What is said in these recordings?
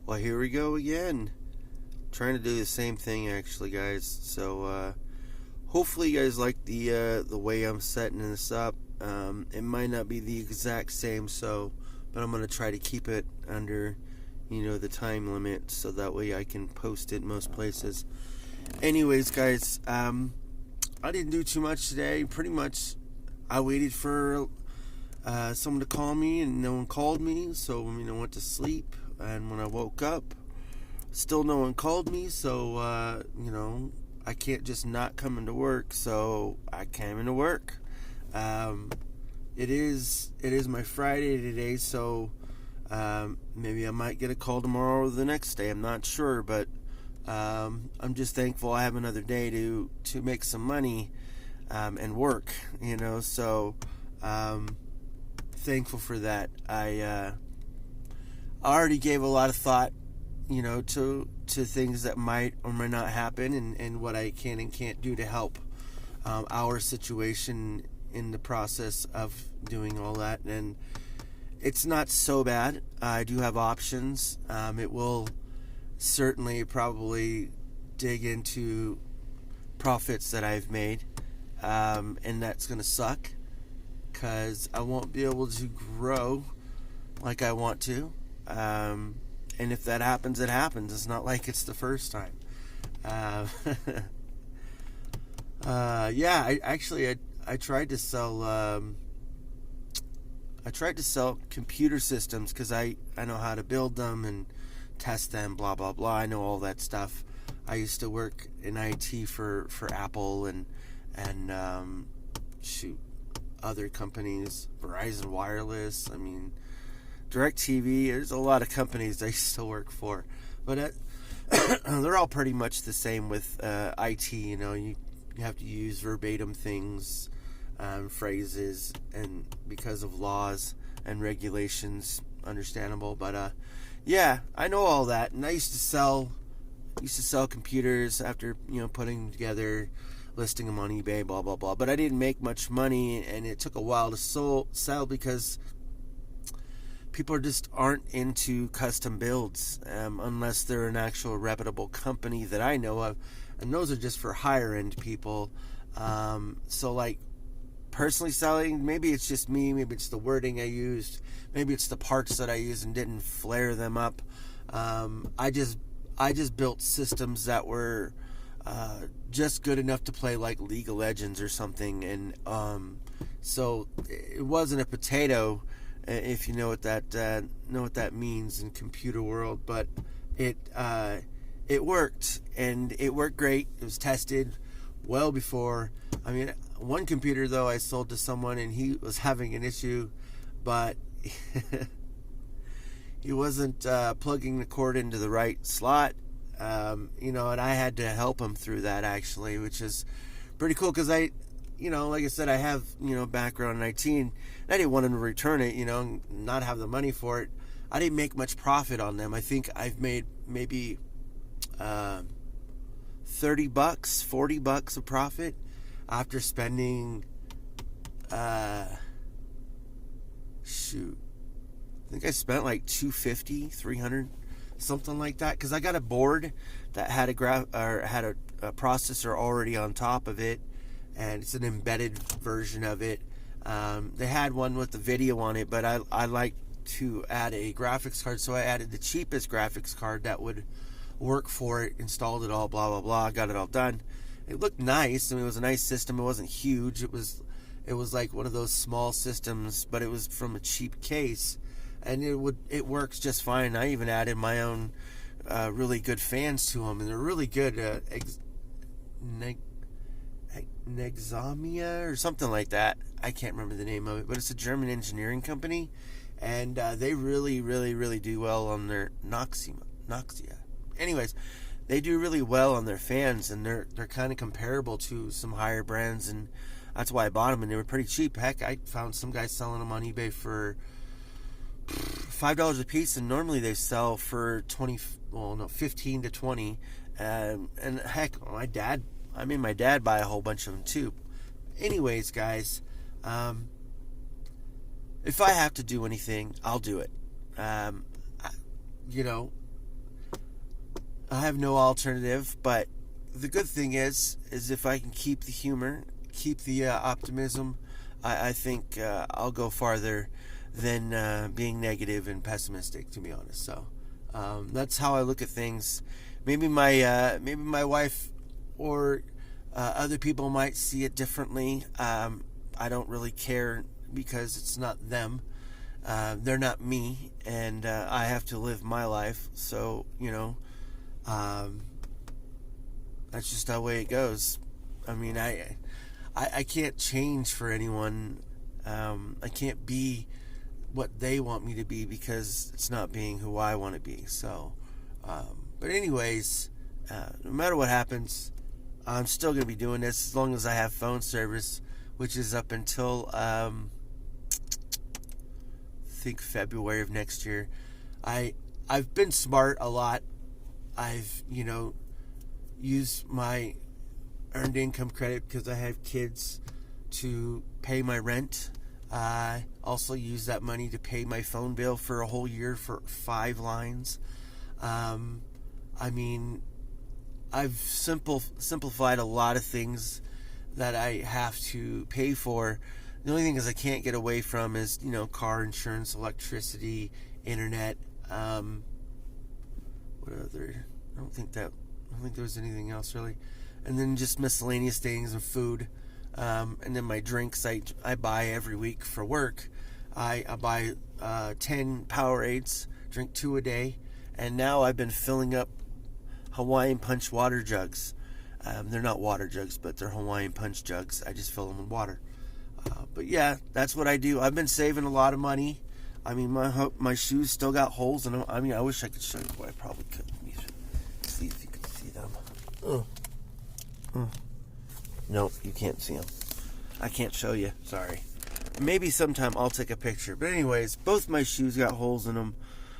Well, here we go again. Trying to do the same thing, actually, guys. So, hopefully, you guys like the way I'm setting this up. It might not be the exact same, but I'm gonna try to keep it under, the time limit, so that way I can post it most places. Anyways, guys, I didn't do too much today. Pretty much, I waited for someone to call me, and no one called me, so I went to sleep. And when I woke up, still no one called me, so I can't just not come into work. So I came into work. It is my Friday today, so maybe I might get a call tomorrow or the next day. I'm not sure, but I'm just thankful I have another day to make some money and work. So thankful for that. I already gave a lot of thought, to things that might or might not happen, and what I can and can't do to help our situation in the process of doing all that. And it's not so bad. I do have options. It will certainly probably dig into profits that I've made, and that's going to suck because I won't be able to grow like I want to. And if that happens, it happens. It's not like it's the first time. I tried to sell. I tried to sell computer systems because I know how to build them and test them. Blah blah blah. I know all that stuff. I used to work in IT for Apple and other companies, Verizon Wireless. DirecTV, there's a lot of companies I still work for, but they're all pretty much the same with IT. You have to use verbatim things, phrases, and because of laws and regulations, understandable. But I know all that, and I used to sell computers after putting together, listing them on eBay, blah blah blah. But I didn't make much money, and it took a while to sell because people just aren't into custom builds unless they're an actual reputable company that I know of, and those are just for higher end people. So like personally selling, maybe it's just me, maybe it's the wording I used, maybe it's the parts that I used and didn't flare them up. I just built systems that were just good enough to play like League of Legends or something, and so it wasn't a potato, if you know what that means in computer world. But it worked, and it worked great. It was tested well before. One computer though I sold to someone, and he was having an issue, but he wasn't plugging the cord into the right slot, and I had to help him through that, actually, which is pretty cool because like I said, I have, background in IT, and I didn't want him to return it, and not have the money for it. I didn't make much profit on them. I think I've made maybe $30, $40 of profit after spending, I think I spent like $250, $300, something like that, because I got a board that had a processor already on top of it, and it's an embedded version of it. They had one with the video on it, but I like to add a graphics card, so I added the cheapest graphics card that would work for it, installed it all, blah blah blah, got it all done. It looked nice. It was a nice system. It wasn't huge. It was like one of those small systems, but it was from a cheap case, and it works just fine. I even added my own really good fans to them, and they're really good. Nexamia or something like that. I can't remember the name of it, but it's a German engineering company, and they really, really, really do well on their Noxia. Anyways, they do really well on their fans, and they're kind of comparable to some higher brands, and that's why I bought them, and they were pretty cheap. Heck, I found some guys selling them on eBay for $5 a piece, and normally they sell for 15 to 20. And heck, my dad buy a whole bunch of them too. Anyways, guys, if I have to do anything, I'll do it. I have no alternative. But the good thing is if I can keep the humor, keep the optimism, I think I'll go farther than being negative and pessimistic, to be honest. So that's how I look at things. Maybe my wife or other people might see it differently. I don't really care because it's not them. They're not me, and I have to live my life. So, that's just the way it goes. I mean, I can't change for anyone. I can't be what they want me to be because it's not being who I want to be. So, but anyways, no matter what happens, I'm still going to be doing this as long as I have phone service, which is up until I think February of next year. I've been smart a lot. I've used my earned income credit because I have kids to pay my rent. I also use that money to pay my phone bill for a whole year for 5 lines. I mean, I've simplified a lot of things that I have to pay for. The only thing is I can't get away from is, car insurance, electricity, internet. What other? I don't think there was anything else really. And then just miscellaneous things and food. And then my drinks I buy every week for work. I buy 10 Powerades, drink 2 a day. And now I've been filling up Hawaiian Punch water jugs. They're not water jugs, but they're Hawaiian Punch jugs. I just fill them with water. But yeah, that's what I do. I've been saving a lot of money. I mean, my shoes still got holes in them. I mean, I wish I could show you, but I probably couldn't. Let me see if you can see them. Nope, you can't see them. I can't show you. Sorry. Maybe sometime I'll take a picture. But anyways, both my shoes got holes in them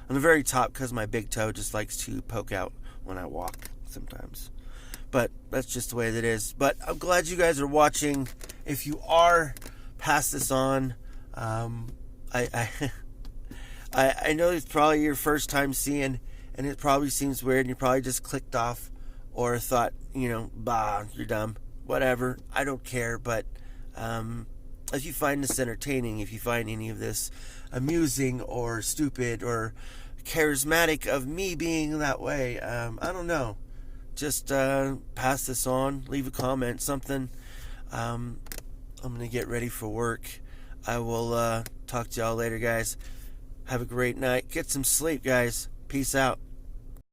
on the very top because my big toe just likes to poke out when I walk sometimes. But that's just the way that it is. But I'm glad you guys are watching. If you are, pass this on. I know it's probably your first time seeing, and it probably seems weird, and you probably just clicked off or thought, bah, you're dumb. Whatever. I don't care. But if you find this entertaining, if you find any of this amusing or stupid or charismatic of me being that way, I don't know. Just pass this on, leave a comment, something. I'm going to get ready for work. I will talk to y'all later, guys. Have a great night. Get some sleep, guys. Peace out.